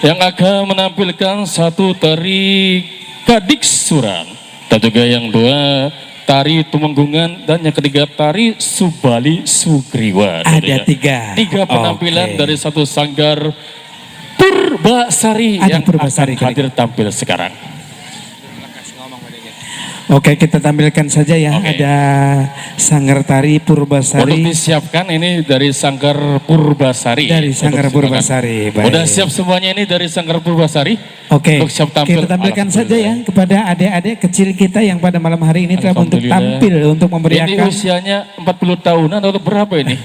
yang akan menampilkan satu tari kadiksuran dan juga yang dua tari tumenggungan dan yang ketiga tari subali sugriwa. Ada tiga penampilan dari satu sanggar Purbasari yang Purbasari akan hadir tampil sekarang. Oke, kita tampilkan saja ya. Oke. Ada sanggar tari Purbasari. Untuk disiapkan ini dari sanggar Purbasari. Dari sanggar Purbasari. Baik. Udah siap semuanya ini dari sanggar Purbasari? Oke, Untuk siap tampil. kita tampilkan saja ya kepada adik-adik kecil kita yang pada malam hari ini telah untuk tampil untuk Ini memeriahkan. usianya 40 tahunan atau berapa ini?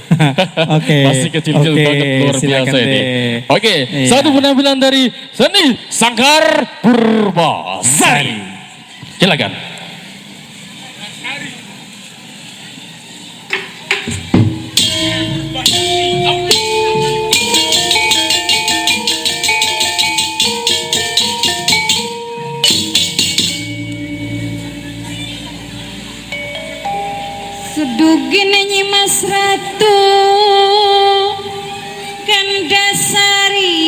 Oke. Masih kecil-kecil banget, luar biasa ini. Oke, Iya. satu penampilan dari seni sanggar Purbasari. Silakan. Sudugin nyi Mas Ratu Gandasari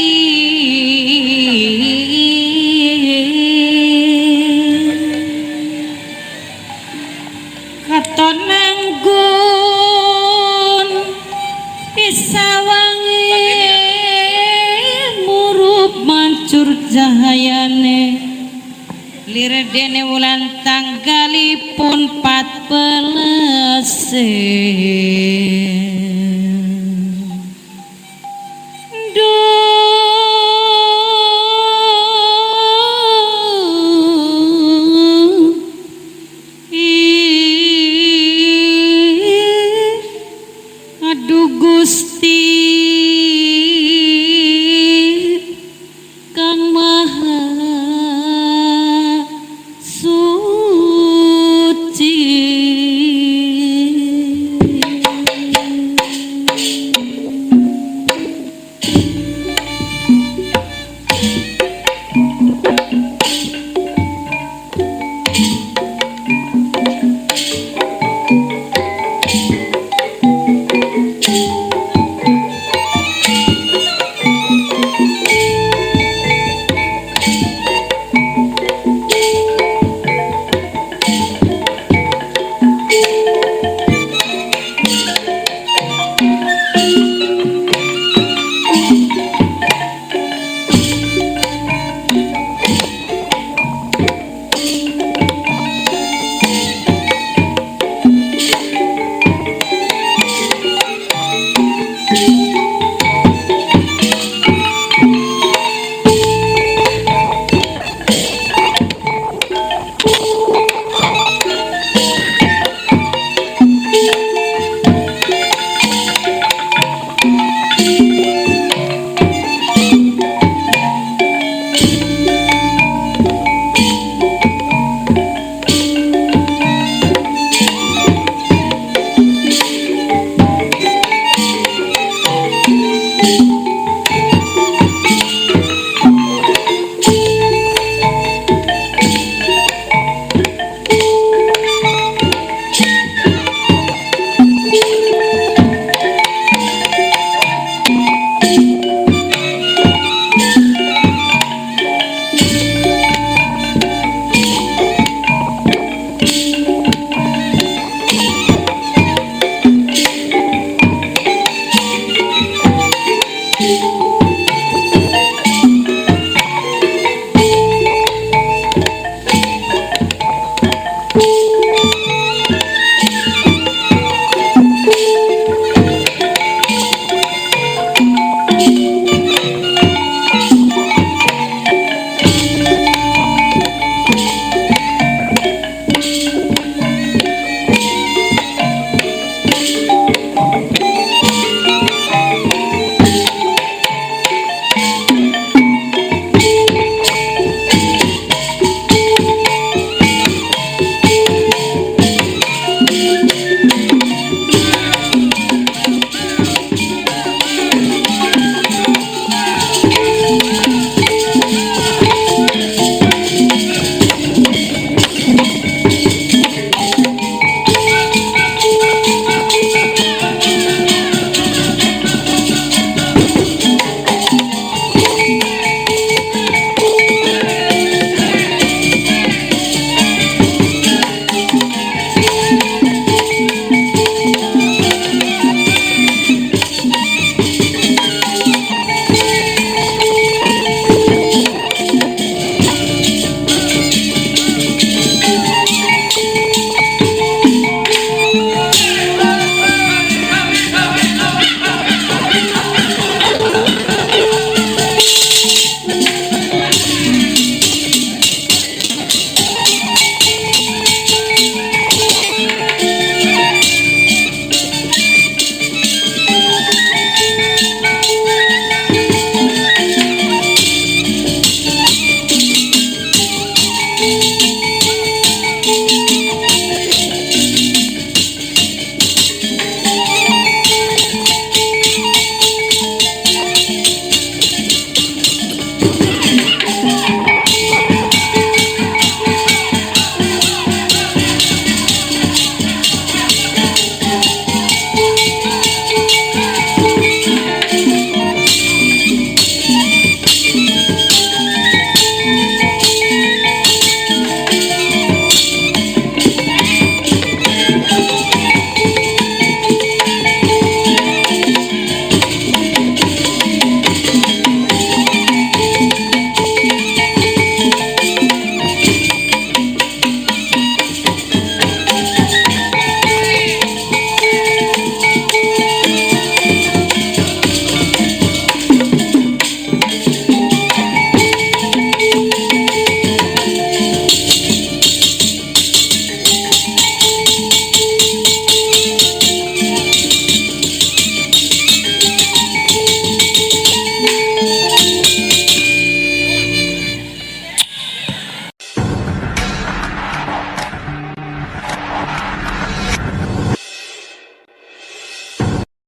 Katon nanggun Isawangi murup mancur cahayane Liredene wulan tanggalipun 14 Aduh Gusti Kang Maha suci.